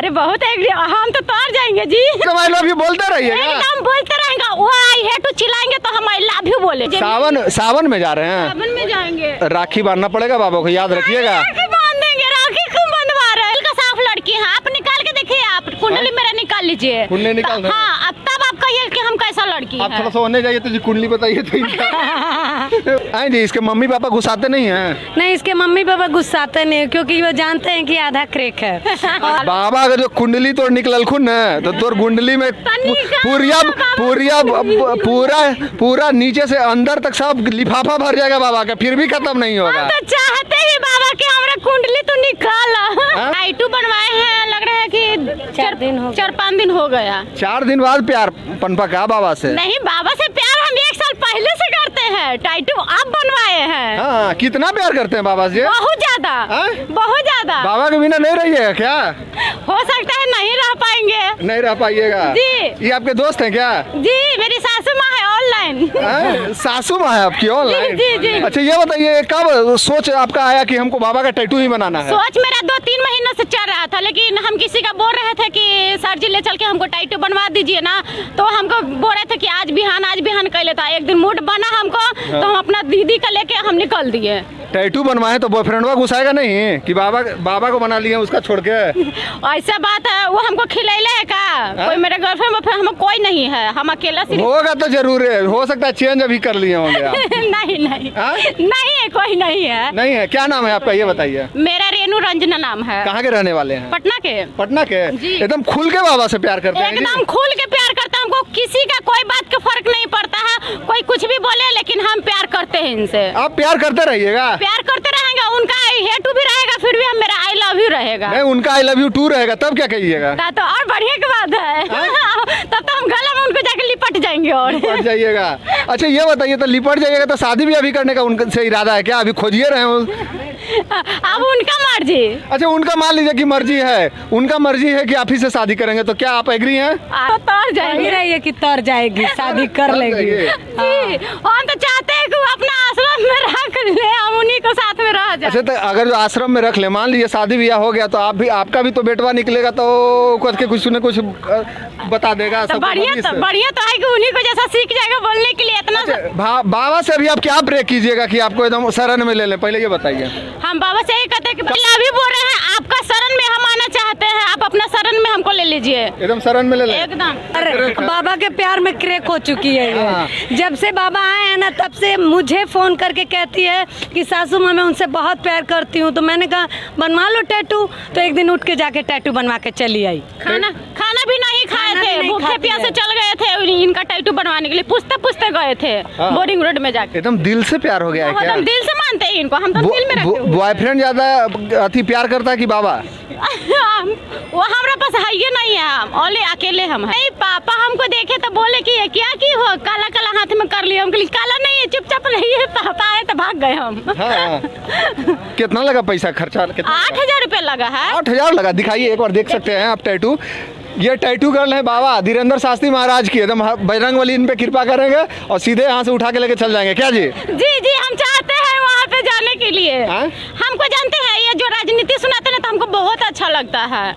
अरे बहुत हम तो तोड़ जाएंगे जी। तुम आई लव यू बोलते रहिए, एकदम बोलते रहेंगे। वो आई है तो चिल्लाएंगे तो हम आई लव यू बोले। सावन में जा रहे हैं, सावन में जाएंगे। राखी बांधना पड़ेगा बाबा को, याद रखिएगा। राखी बांध देंगे। राखी क्यों बंधवा रहे हैं? का साफ लड़की है, आप निकाल के देखिए। आप कुंडली मेरा निकाल लीजिए। कुंडली निकाल रहे हैं? हाँ, अब तब आप कहिए कि हम कैसा लड़की आप है। थोड़ा सा होने जाइए तो जी कुंडली बताइए तो इनका। जी इसके मम्मी पापा गुस्साते नहीं हैं? नहीं, इसके मम्मी पापा गुस्साते नहीं, क्योंकि वो जानते हैं कि आधा क्रेक है। बाबा अगर जो कुंडली तोड़ निकलल खुन है तो तोर कुंडली में पूरा नीचे से अंदर तक सब लिफाफा भर जाएगा बाबा का, फिर भी खत्म नहीं होगा। तो चाहते ही बाबा कि हमारा कुंडली तो निकाला। टाइटू बनवाए हैं, लग रहा है कि 4-5 दिन हो गया। 4 दिन बाद प्यार पनपका बाबा से? नहीं, बाबा से प्यार हम 1 साल पहले से करते हैं। टाइटू अब बनवाए हैं। हाँ, कितना प्यार करते हैं बाबा से? बहुत ज्यादा, बहुत ज्यादा। बाबा के बिना नहीं रहिएगा क्या? हो सकता है नहीं रह पाएंगे। नहीं रह पाइएगा जी। ये आपके दोस्त हैं क्या? जी, मेरी सासू माँ है ऑनलाइन। सासू माँ है आपकी ऑनलाइन? जी, जी। अच्छा ये बताइए, कब सोच आपका आया कि हमको बाबा का टैटू ही बनाना है? सोच मेरा 2-3 महीनों से चल रहा था, लेकिन हम किसी का बोल रहे थे कि सर जी ले चल के हमको टैटू बनवा दीजिए ना। तो हमको बोल रहे थे कि आज बिहान कर लेता। एक दिन मूड बना हमको, तो हम अपना दीदी का लेके हम निकल दिए। टैटू बनवाए तो बॉयफ्रेंडवा गुस्साएगा नहीं कि बाबा को बना लिए उसका छोड़ के? ऐसा बात है, वो हमको खिलैले है का? कोई मेरे गर्लफ्रेंड हम कोई नहीं है, हम अकेला सिर्फ। होगा तो जरूर है, हो सकता है चेंज अभी कर लिए होंगे आप। नहीं नहीं है, कोई नहीं है। नहीं है? क्या नाम है आपका ये बताइए? मेरा रेनू रंजना नाम है। कहाँ के रहने वाले हैं? पटना के। पटना के? जी। एकदम खुल के बाबा से प्यार करते हैं? एकदम खुल के प्यार करते हैं। हमको किसी का कोई बात का फर्क नहीं पड़ता है, कोई कुछ भी बोले, लेकिन हम प्यार करते हैं इनसे। आप प्यार करते रहिएगा? प्यार करते रहेंगे। उनका हेटू भी रहेगा, फिर भी हम मेरा आई लव यू रहेगा। नहीं, उनका आई लव यू टू रहेगा, तब क्या कहिएगा? तो और बढ़िया की बात है। तब तो हम गले में उनको जाके लिपट जाएंगे और लिपट जाइएगा। अच्छा ये बताइए, तो लिपट जाइएगा तो शादी भी अभी करने का उनसे इरादा है क्या? अभी खोजिए रहे हो? अब उनका मर्जी। अच्छा उनका मान लीजिए कि मर्जी है, उनका मर्जी है कि आप ही से शादी करेंगे, तो क्या आप एग्री हैं? तर जाएंगे। रहिए कि तर जाएगी, शादी कर लेगी। हम तो चाहते हैं कि वो अपना आश्रम में रख ले, हम उन्हीं को साथ में रह जाए। अच्छा तो अगर जो आश्रम में रख ले, मान लीजिए शादी ब्याह हो गया, तो आपका भी तो बेटवा निकलेगा, तो कुछ न कुछ बता देगा। तो बढ़िया तो है कि उन्हीं को जैसा सीख जाएगा बोलने के लिए इतना। अच्छा, बाबा से अभी आप क्या प्रे कीजिएगा कि आपको एकदम शरण में ले लें? पहले ये बताइए। हम बाबा से यही कहते हैं कि पहले अभी बोल रहे हैं आपका शरण में हम आना चाहते हैं, आप अपना शरण में हमको ले लीजिए। एकदम शरण में ले लें? एकदम। बाबा के प्यार में क्रेक हो चुकी है ये। जब से बाबा आए हैं ना, तब से मुझे फोन करके कहती है कि सासू माँ मैं उनसे बहुत प्यार करती हूँ। तो मैंने कहा बनवा लो टैटू। तो एक दिन उठ के जाके टैटू बनवा के चली आई। खाना भी नहीं खाए थे, भूखे प्यासे चल गए थे इनका टैटू बनवाने के लिए। पूछते गए थे बोरिंग रोड में जाके। एकदम दिल से प्यार हो गया है क्या? हम दिल से मानते हैं इनको, हम तो दिल में रखते हैं। बॉयफ्रेंड ज्यादा अति प्यार करता है कि बाबा? वो हमारे पास है ही नहीं है, ओनली अकेले हम हैं। नहीं, पापा हमको देखे तो बोले कि ये क्या की हो, काला काला हाथ में कर लिया। हम कहली काला नहीं है, चुपचाप रहिए। पापा आए तो भाग गए हम। कितना लगा पैसा खर्चा? 8,000 रुपया लगा है। 8,000 लगा? दिखाइए एक बार, देख सकते हैं आप टैटू। ये टैटू गर्ल है बाबा धीरेन्द्र शास्त्री महाराज की। एकदम बजरंगबली इन पे कृपा करेंगे और सीधे यहाँ से उठा के लेके चल जाएंगे क्या जी? जी हम चाहते हैं वहाँ पे जाने के लिए। हमको जानते हैं ये जो राजनीति सुनाते हैं तो हमको बहुत अच्छा लगता है।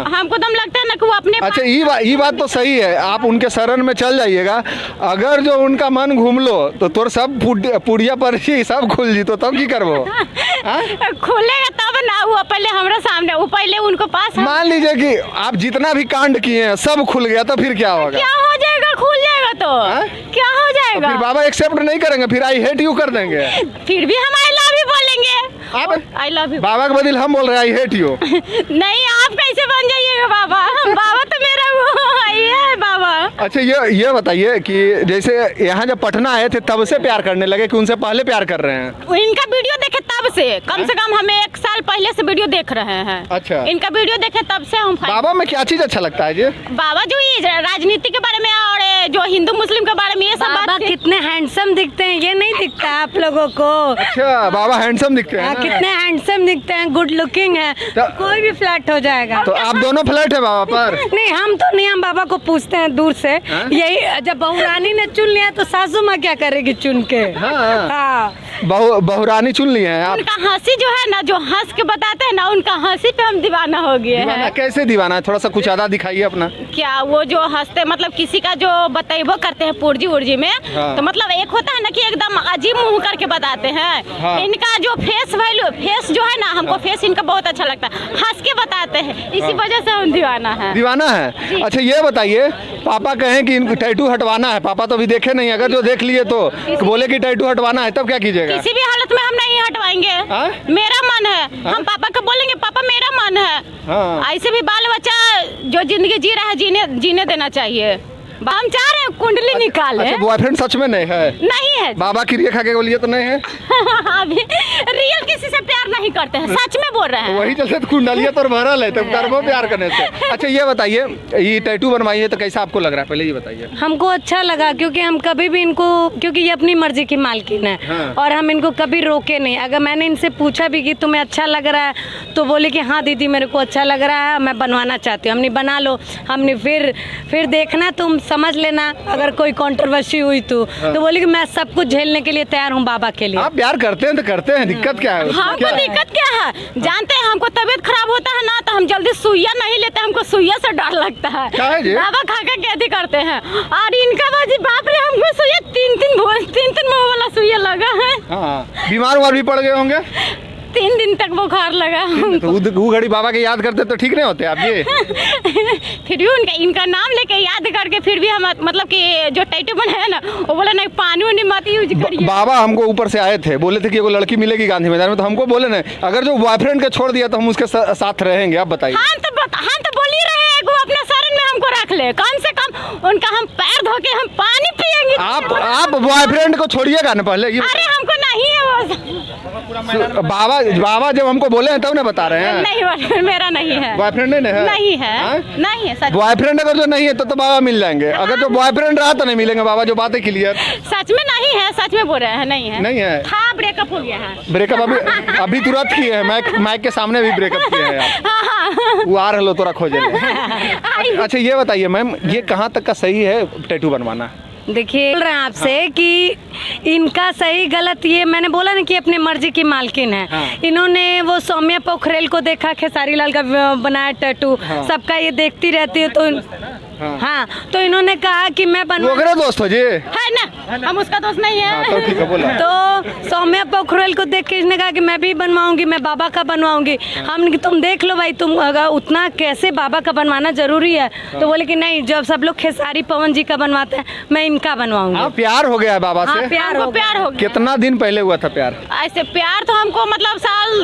हमको दम लगता है ना कि वो अपने। अच्छा ये बात तो सही है, आप उनके शरण में चल जाइएगा। अगर जो उनका मन घूम लो तो तोर सब पुड़िया पर ही सब खुल जी, तो तब की करबो? खुलेगा तब ना, वो पहले हमारे सामने, वो पहले उनको पास। मान लीजिए कि आप जितना भी कांड किए हैं सब खुल गया, तो फिर क्या होगा? क्या हो जाएगा? खुल जाएगा तो क्या हो जाएगा? फिर बाबा एक्सेप्ट नहीं करेंगे, फिर आई हेट यू कर देंगे। फिर भी हम आई लव यू बोलेंगे। आप आई लव यू बाबा के बदले हम बोल रहे हैं आई हेट यू। नहीं, आप कैसे बन जाइएगा बाबा? बाबा तो मेरा वो है बाबा। अच्छा ये बताइए कि जैसे यहाँ जब पटना आए थे तब से प्यार करने लगे कि उनसे पहले प्यार कर रहे हैं? इनका वीडियो देखे तब से, कम से कम हमें 1 साल पहले से वीडियो देख रहे हैं। अच्छा, इनका वीडियो देखे तब से हम। बाबा में क्या चीज अच्छा लगता है जी? बाबा जो ये राजनीति के बारे में और ये जो हिंदू मुस्लिम के बारे में ये सब बाबा बात कितने हैंडसम दिखते हैं, ये नहीं दिखता है आप लोगों को? अच्छा, बाबा हैंडसम दिखते हैं हाँ, ना? कितने हैंडसम दिखते हैं, गुड लुकिंग है, तो कोई भी फ्लैट हो जाएगा। तो आप दोनों फ्लैट है बाबा पर? नहीं, हम तो नहीं, हम बाबा को पूछते हैं दूर से। हाँ? यही जब बहुरानी ने चुन लिया तो सासू माँ क्या करेगी चुन के? हाँ। हाँ। बहुरानी चुन लिए हैं आप? उनका हंसी जो है ना, जो हंस के बताते हैं ना, उनका हंसी पे हम दीवाना हो गए दीवाना हैं। कैसे दीवाना है? थोड़ा सा कुछ ज्यादा दिखाइए अपना। क्या वो जो हंसते मतलब किसी का जो बताइबो करते हैं पुर्जी उर्जी में, हाँ। तो मतलब एक होता है ना कि एकदम अजीब मुंह करके बताते हैं। हाँ। इनका जो फेस वैल्यू, फेस जो है ना, हमको फेस इनका बहुत अच्छा लगता है, हंस के बताते हैं, इसी वजह से हम दीवाना है। दीवाना है? अच्छा ये बताइए, पापा कहें कि इनको टैटू हटवाना है, पापा तो अभी देखे नहीं, अगर जो देख लिए तो बोले कि टैटू हटवाना है, तब क्या कीजिएगा? किसी भी हालत में हम नहीं हटवाएंगे। हाँ? मेरा मन है, हम पापा को बोलेंगे पापा मेरा मन है। हाँ। ऐसे भी बाल बच्चा जो जिंदगी जी रहा है जीने देना चाहिए। हम चाह रहे हैं कुंडली निकाले। अच्छा, बॉयफ्रेंड सच में नहीं है? नहीं है। बाबा क्रिया खा के बोलिए तो नहीं है? अभी रियल किसी से प्यार नहीं करते हैं, सच में बोल रहे हैं। वही चलते तो कुंडलिया तो भरल है, तब करबो प्यार करने से। अच्छा ये बताइए, ये टैटू बनवाई है तो कैसा आपको लग रहा है, पहले ये बताइए। हमको अच्छा लगा, क्योंकि हम कभी भी इनको, क्योंकि ये अपनी मर्जी की मालकिन है। हाँ। और हम इनको कभी रोके नहीं। अगर मैंने इनसे पूछा भी कि तुम्हें अच्छा लग रहा है, तो बोले कि हाँ दीदी मेरे को अच्छा लग रहा है, मैं बनवाना चाहती हूँ। हमने बना लो, हमने फिर देखना, तुम समझ लेना अगर कोई कंट्रोवर्सी हुई तो बोले कि मैं सब कुछ झेलने के लिए तैयार हूँ बाबा के लिए। आप प्यार करते हैं तो करते हैं, दिक्कत क्या है? हमको दिक्कत क्या है? जानते हैं हमको तबीयत खराब होता है ना, तो हम जल्दी सुइया नहीं लेते, हमको सुइया से डर लगता है। क्या है जी? दवा खा के कैदी करते हैं। और इनका बाजी बाप रे, हमको सुइया तीन मुंह वाला सुइया लगा है। हाँ, बीमार उमार भी पड़ गए होंगे? 3 दिन तक बुखार लगा तो वो घड़ी बाबा के याद करते तो ठीक नहीं होते आप ये? फिर भी इनका नाम लेके याद करके फिर भी हम मतलब कि जो टैटू बना है ना, वो बोला नहीं पानी वानी मत यूज करिए। बाबा हमको ऊपर से आए थे, बोले थे कि वो लड़की मिलेगी गांधी मैदान में, तो हमको बोले ना अगर जो बॉयफ्रेंड के छोड़ दिया तो हम उसके साथ रहेंगे। आप बताइए। हम तो बोल ही रहे हैं वो अपने शरण में हमको रख ले, कम से कम उनका हम पैर धो के हम पानी पिएंगे। आप बॉयफ्रेंड को छोड़िएगा ना पहले ये। अरे हमको नहीं है वो। बाबा जब हमको बोले हैं तब ना बता रहे हैं। नहीं, बॉयफ्रेंड मेरा नहीं है। बॉयफ्रेंड नहीं है? नहीं है। हाँ? नहीं है सच। बॉयफ्रेंड अगर जो नहीं है तो बाबा मिल जाएंगे, अगर जो बॉयफ्रेंड रहा तो नहीं मिलेंगे बाबा, जो बातें क्लियर। सच में नहीं है, सच में बोल रहे हैं नहीं है। नहीं है? हाँ, ब्रेकअप हो गया है। ब्रेकअप अभी तुरंत किए हैं, माइक के सामने भी ब्रेकअप किए हैं आप। हाँ। वो आ रहे तोरा खोजे। अच्छा ये बताइए मैम, ये कहाँ तक का सही है टैटू बनवाना? देखिए, बोल रहे हैं आपसे कि इनका सही गलत, ये मैंने बोला ना कि अपनी मर्जी की मालकिन है। हाँ। इन्होंने वो सौम्या पोखरेल को देखा, खेसारी लाल का बनाया टैटू, हाँ। सबका ये देखती रहती है, तो हाँ, तो इन्होंने कहा कि मैं वो दोस्त हो जी? है ना, हम उसका दोस्त नहीं है। हाँ, तो ठीक है, बोला। तो सौम्या पोखरेल को देख के इसने कहा कि मैं भी बनवाऊंगी, मैं बाबा का बनवाऊंगी। हमने कि तुम देख लो भाई, तुम अगर उतना कैसे बाबा का बनवाना जरूरी है। तो बोले कि नहीं, जब सब लोग खेसारी पवन जी का बनवाते हैं, मैं इनका बनवाऊंगी। हाँ, प्यार हो गया है बाबा से? हाँ, प्यार हो गया। कितना दिन पहले हुआ था प्यार? ऐसे प्यार तो हमको मतलब साल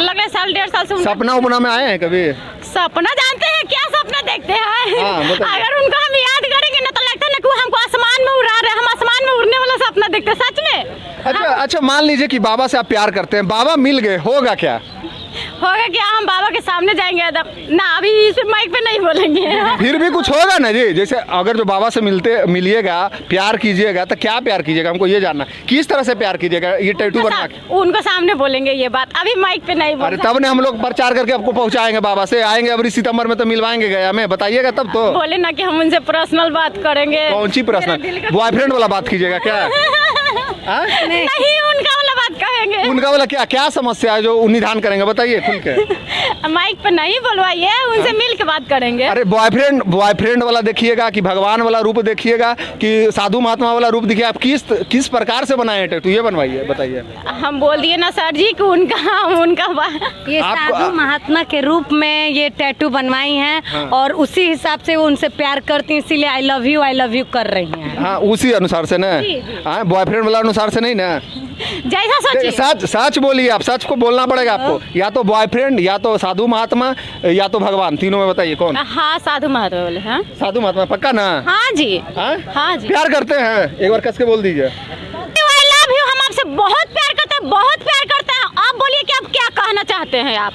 लग रहे, साल 1.5 साल से। सपना उपना में आए हैं कभी? सपना जानते हैं क्या सपना देखते हैं? हाँ, अगर उनको हम याद करेंगे ना तो लगता है ना कि वो हमको आसमान में उड़ा रहे हैं, हम आसमान में उड़ने वाला सपना देखते हैं सच में। अच्छा, मान लीजिए कि बाबा से आप प्यार करते हैं, बाबा मिल गए, होगा क्या? होगा क्या, हम बाबा के सामने जाएंगे ना, अभी इस माइक पे नहीं बोलेंगे। फिर भी कुछ होगा ना जी, जैसे अगर जो बाबा से मिलिएगा, प्यार कीजिएगा, तो क्या प्यार कीजिएगा, हमको ये जानना, किस तरह से प्यार कीजिएगा ये टैटू बनवा के? उनको सामने बोलेंगे ये बात, अभी माइक पे नहीं अरे तब ने हम लोग प्रचार करके आपको पहुंचाएंगे, बाबा से आएंगे अभी सितंबर में तो मिलवाएंगे गया में, बताइएगा तब तो। बोले ना कि हम उनसे पर्सनल बात करेंगे। कौन सी पर्सनल? बॉयफ्रेंड वाला बात कीजिएगा क्या? नहीं, उनका वाला बात कहेंगे। उनका वाला क्या समस्या है जो निदान करेंगे, बताइए खुल के। माइक पे नहीं बोलवाइए, उनसे मिल के बात करेंगे। अरे बॉयफ्रेंड वाला देखिएगा कि भगवान वाला रूप देखिएगा कि साधु महात्मा वाला रूप देखिए, आप किस प्रकार से बनाए टैटू, ये बनवाइए, बताइए। हम बोल दिए ना सर जी कि उनका ये साधु महात्मा के रूप में ये टैटू बनवाई हैं। हाँ। और उसी हिसाब से वो उनसे प्यार करती हैं, इसीलिए आई लव यू कर रही हैं। हाँ, उसी अनुसार से ना, बॉयफ्रेंड वाला अनुसार से नहीं ना। जैसा सोचिए। सच बोलिए, आप सच को बोलना पड़ेगा आपको, या तो बॉयफ्रेंड, या तो साधु महात्मा, या तो भगवान, तीनों में बताइए कौन? हाँ, साधु महात्मा बोले। हाँ, साधु महात्मा पक्का ना? हाँ जी। हाँ जी। प्यार करते हैं, एक बार कस के बोल दीजिए। आई लव यू, हम आपसे बहुत प्यार करते हैं, बहुत प्यार करते हैं। आप बोलिए कि आप क्या कहना चाहते हैं आप?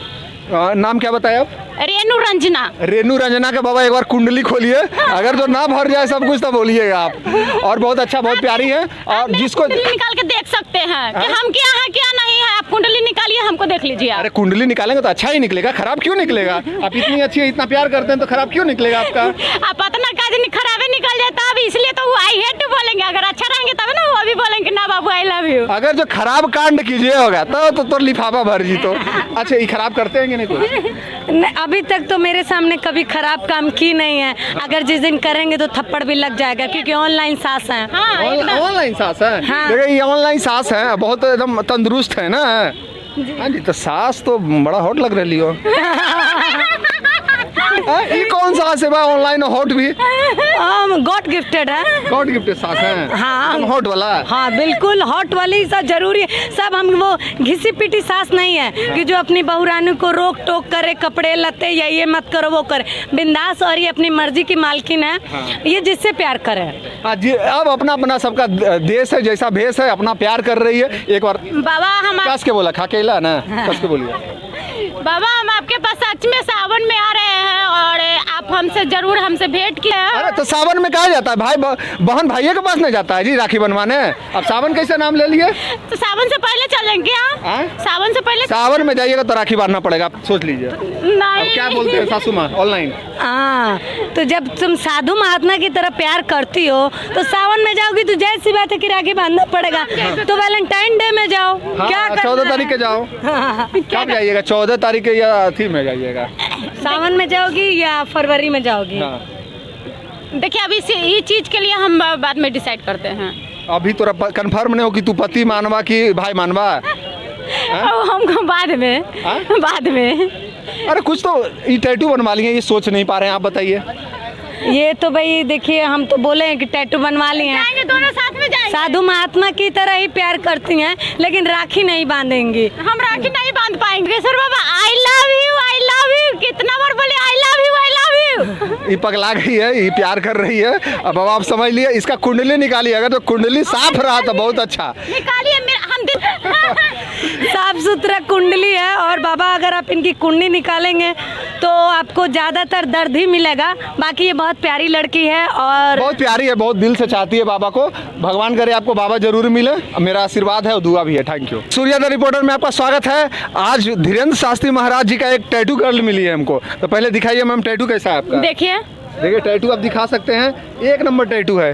नाम क्या बताया आप? रेनू रंजना। रेनू रंजना के बाबा एक बार कुंडली खोलिए, अगर जो ना भर जाए सब कुछ तो बोलिएगा आप। और बहुत अच्छा, बहुत प्यारी है। और जिसको कुंडली निकाल के देख सकते हैं कि हम क्या है क्या नहीं है। आप कुंडली निकालिए, हमको देख लीजिए आप। अरे कुंडली निकालेंगे तो अच्छा ही निकलेगा, खराब क्यों निकलेगा? आप इतनी अच्छी है, इतना प्यार करते हैं तो खराब क्यों निकलेगा आपका? आप पता ना का दिन खराबे निकल जाता अब, इसलिए तो वो आई हेट बोलेंगे। अगर अच्छा रहेंगे तब ना वो भी बोलेंगे ना बाबू आई लव यू। अगर जो खराब कांड कीजिए होगा तो लिफाफा भर जी। तो अच्छा, ये खराब करते हैं कि नहीं कुछ? अभी तक तो मेरे सामने कभी खराब काम की नहीं है। अगर जिस दिन करेंगे तो थप्पड़ भी लग जाएगा, क्योंकि ऑनलाइन सास है। हाँ, एकदम। ऑनलाइन सास है। हाँ। देखिए ये ऑनलाइन सास है, बहुत एकदम तंदुरुस्त है ना। हाँ जी, तो सास तो बड़ा हॉट लग रही हो। ये कौन सास है भाई ऑनलाइन हॉट भी? गॉड गिफ्टेड है। गॉड गिफ्टेड सास है। हाँ। हॉट वाला। हाँ बिल्कुल, हॉट वाली सब जरूरी है। सब हम वो घिसी पिटी सास नहीं है कि जो अपनी बहुरानी को रोक टोक करे, कपड़े लत्ते या ये मत करो वो करे। बिंदास, और ये अपनी मर्जी की मालकिन है। ये जिससे प्यार करे। हाँ जी, अब अपना अपना सबका देश है, जैसा भेष है अपना प्यार कर रही है। एक बार बाबा हम कस के बोला, खाकेला ना, कस के बोलिए। बाबा हम आपके पास सच में सावन में आ रहे हैं और आप हमसे जरूर हमसे भेंट किए। अरे तो सावन में कहा जाता है भाई बहन भाइयों के पास नहीं जाता है जी राखी बनवाने। अब सावन कैसे नाम ले लिए? तो सावन से पहले चलेंगे हाँ? सावन से पहले सावन में जाइएगा तो राखी बांधना पड़ेगा, आप सोच लीजिए। अब नहीं। क्या बोलते हैं सासू माँ ऑनलाइन? हाँ, तो जब तुम साधु महात्मा की तरह प्यार करती हो तो सावन में जाओगी तो जैसी सी बात है कि राखी बांधना पड़ेगा। तो वैलेंटाइन डे में जाओ। क्या 14 तारीख के जाओ। कब जाइएगा? 14 तारीख के या अथी में जाइएगा? सावन में जाओगी या फरवरी में जाओगी? हाँ। देखिए अभी ये चीज के लिए हम बाद में डिसाइड करते हैं। अभी तो कंफर्म नहीं हो कि तू पति मानवा कि भाई मानवा? अब हमको बाद में। हाँ? बाद में। अरे कुछ तो ये टैटू बनवा लिए, ये सोच नहीं पा रहे हैं, आप बताइए। ये तो भाई देखिए, हम तो बोले हैं कि टैटू बनवा लिए हैं। जाएंगे दोनों साथ में जाएंगे। साधु महात्मा की तरह ही प्यार करती हैं, लेकिन राखी नहीं बांधेंगी। हम राखी नहीं बांध पाएंगे। Sir Baba I love you कितना बार बोले आई लव यू। ये पगला गई है, ये प्यार कर रही है। अब आप समझ लिए, इसका कुंडली निकालिए, अगर तो कुंडली साफ रहा तो बहुत अच्छा। निकालिए साफ सुथरा कुंडली है। और बाबा अगर आप इनकी कुंडली निकालेंगे तो आपको ज्यादातर दर्द ही मिलेगा। बाकी ये बहुत प्यारी लड़की है और बहुत प्यारी है, बहुत दिल से चाहती है बाबा को। भगवान करे आपको बाबा जरूर मिले, मेरा आशीर्वाद है और दुआ भी है। Thank you. Surya the reporter में आपका स्वागत है। आज धीरेन्द्र शास्त्री महाराज जी का एक टैटू गर्ल मिली है हमको, तो पहले दिखाइए मैम टैटू कैसा है आपका? देखिए देखिए टैटू आप दिखा सकते हैं, एक नंबर टैटू है।